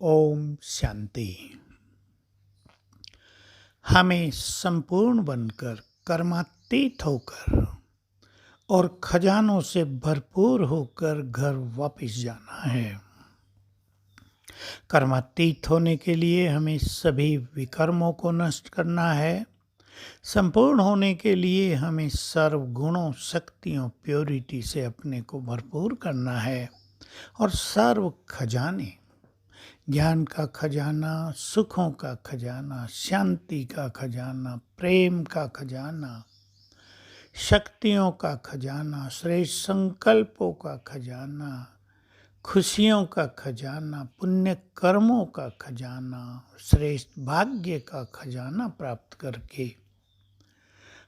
ओम शांति। हमें संपूर्ण बनकर कर्मातीत होकर और खजानों से भरपूर होकर घर वापस जाना है। कर्मातीत होने के लिए हमें सभी विकर्मों को नष्ट करना है। संपूर्ण होने के लिए हमें सर्व गुणों, शक्तियों, प्योरिटी से अपने को भरपूर करना है और सर्व खजाने, ज्ञान का खजाना, सुखों का खजाना, शांति का खजाना, प्रेम का खजाना, शक्तियों का खजाना, श्रेष्ठ संकल्पों का खजाना, खुशियों का खजाना, पुण्य कर्मों का खजाना, श्रेष्ठ भाग्य का खजाना प्राप्त करके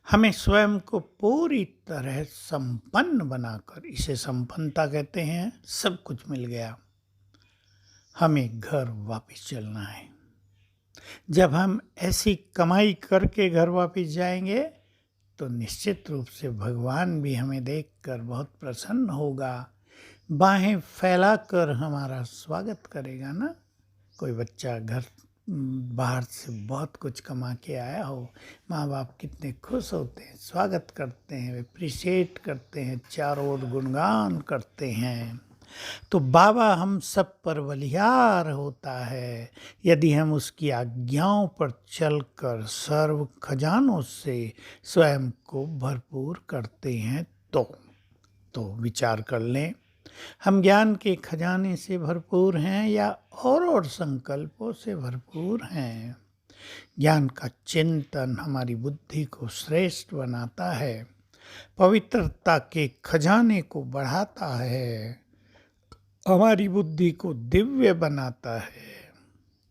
हमें स्वयं को पूरी तरह संपन्न बनाकर, इसे संपन्नता कहते हैं, सब कुछ मिल गया, हमें घर वापस चलना है। जब हम ऐसी कमाई करके घर वापस जाएंगे तो निश्चित रूप से भगवान भी हमें देखकर बहुत प्रसन्न होगा, बाहें फैलाकर हमारा स्वागत करेगा ना। कोई बच्चा घर बाहर से बहुत कुछ कमा के आया हो, माँ बाप कितने खुश होते हैं, स्वागत करते हैं, अप्रिशिएट करते हैं, चारों ओर गुणगान करते हैं। तो बाबा हम सब पर बलिहार होता है यदि हम उसकी आज्ञाओं पर चलकर सर्व खजानों से स्वयं को भरपूर करते हैं। तो विचार कर लें, हम ज्ञान के खजाने से भरपूर हैं या और संकल्पों से भरपूर हैं। ज्ञान का चिंतन हमारी बुद्धि को श्रेष्ठ बनाता है, पवित्रता के खजाने को बढ़ाता है, हमारी बुद्धि को दिव्य बनाता है।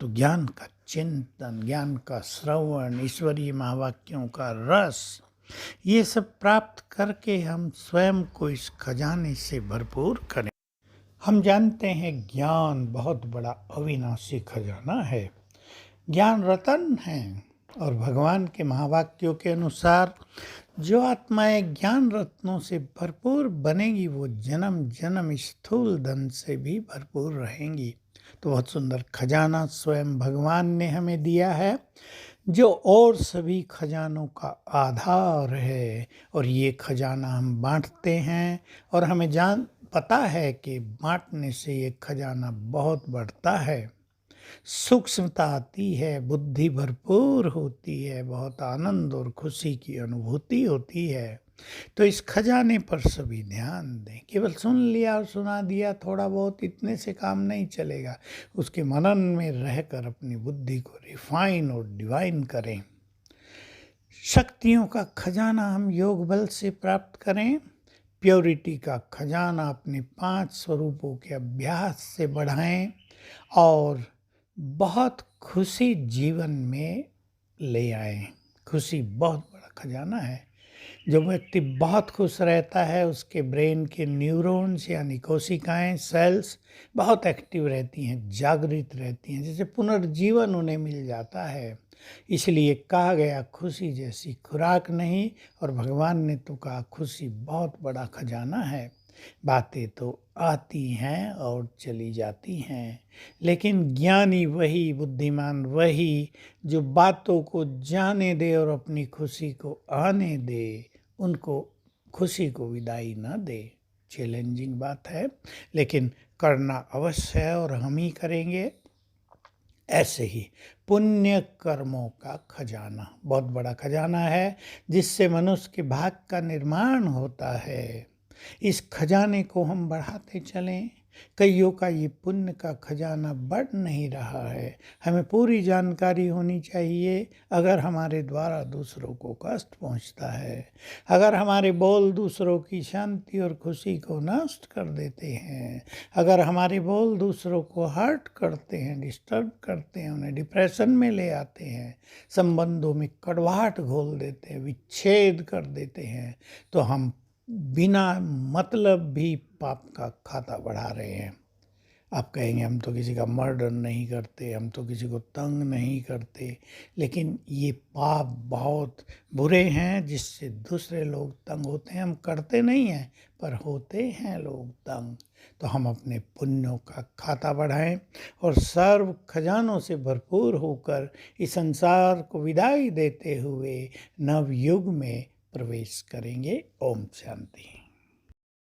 तो ज्ञान का चिंतन, ज्ञान का श्रवण, ईश्वरीय महावाक्यों का रस, ये सब प्राप्त करके हम स्वयं को इस खजाने से भरपूर करें। हम जानते हैं ज्ञान बहुत बड़ा अविनाशी खजाना है, ज्ञान रतन है। और भगवान के महावाक्यों के अनुसार जो आत्माएं ज्ञान रत्नों से भरपूर बनेगी वो जन्म जन्म स्थूल धन से भी भरपूर रहेंगी। तो बहुत सुंदर खजाना स्वयं भगवान ने हमें दिया है, जो और सभी खजानों का आधार है। और ये खजाना हम बांटते हैं और हमें पता है कि बांटने से ये खजाना बहुत बढ़ता है, सूक्ष्मता आती है, बुद्धि भरपूर होती है, बहुत आनंद और खुशी की अनुभूति होती है। तो इस खजाने पर सभी ध्यान दें। केवल सुन लिया और सुना दिया थोड़ा बहुत, इतने से काम नहीं चलेगा। उसके मनन में रहकर अपनी बुद्धि को रिफाइन और डिवाइन करें। शक्तियों का खजाना हम योग बल से प्राप्त करें। प्योरिटी का खजाना अपने 5 स्वरूपों के अभ्यास से बढ़ाएं और बहुत खुशी जीवन में ले आए। खुशी बहुत बड़ा खजाना है। जो व्यक्ति बहुत खुश रहता है उसके ब्रेन के न्यूरॉन्स यानी कोशिकाएं, सेल्स बहुत एक्टिव रहती हैं, जागृत रहती हैं, जैसे पुनर्जीवन उन्हें मिल जाता है। इसलिए कहा गया खुशी जैसी खुराक नहीं, और भगवान ने तो कहा खुशी बहुत बड़ा खजाना है। बातें तो आती हैं और चली जाती हैं, लेकिन ज्ञानी वही, बुद्धिमान वही जो बातों को जाने दे और अपनी खुशी को आने दे, उनको खुशी को विदाई ना दे। चैलेंजिंग बात है, लेकिन करना अवश्य है और हम ही करेंगे। ऐसे ही पुण्य कर्मों का खजाना बहुत बड़ा खजाना है, जिससे मनुष्य के भाग्य का निर्माण होता है। इस खजाने को हम बढ़ाते चलें। कईयों का ये पुण्य का खजाना बढ़ नहीं रहा है। हमें पूरी जानकारी होनी चाहिए। अगर हमारे द्वारा दूसरों को कष्ट पहुंचता है, अगर हमारे बोल दूसरों की शांति और खुशी को नष्ट कर देते हैं, अगर हमारे बोल दूसरों को हर्ट करते हैं, डिस्टर्ब करते हैं, उन्हें डिप्रेशन में ले आते हैं, संबंधों में कड़वाहट घोल देते हैं, विच्छेद कर देते हैं, तो हम बिना मतलब भी पाप का खाता बढ़ा रहे हैं। आप कहेंगे हम तो किसी का मर्डर नहीं करते, हम तो किसी को तंग नहीं करते, लेकिन ये पाप बहुत बुरे हैं जिससे दूसरे लोग तंग होते हैं। हम करते नहीं हैं पर होते हैं लोग तंग। तो हम अपने पुण्यों का खाता बढ़ाएं और सर्व खजानों से भरपूर होकर इस संसार को विदाई देते हुए नवयुग में प्रवेश करेंगे। ओम शांति।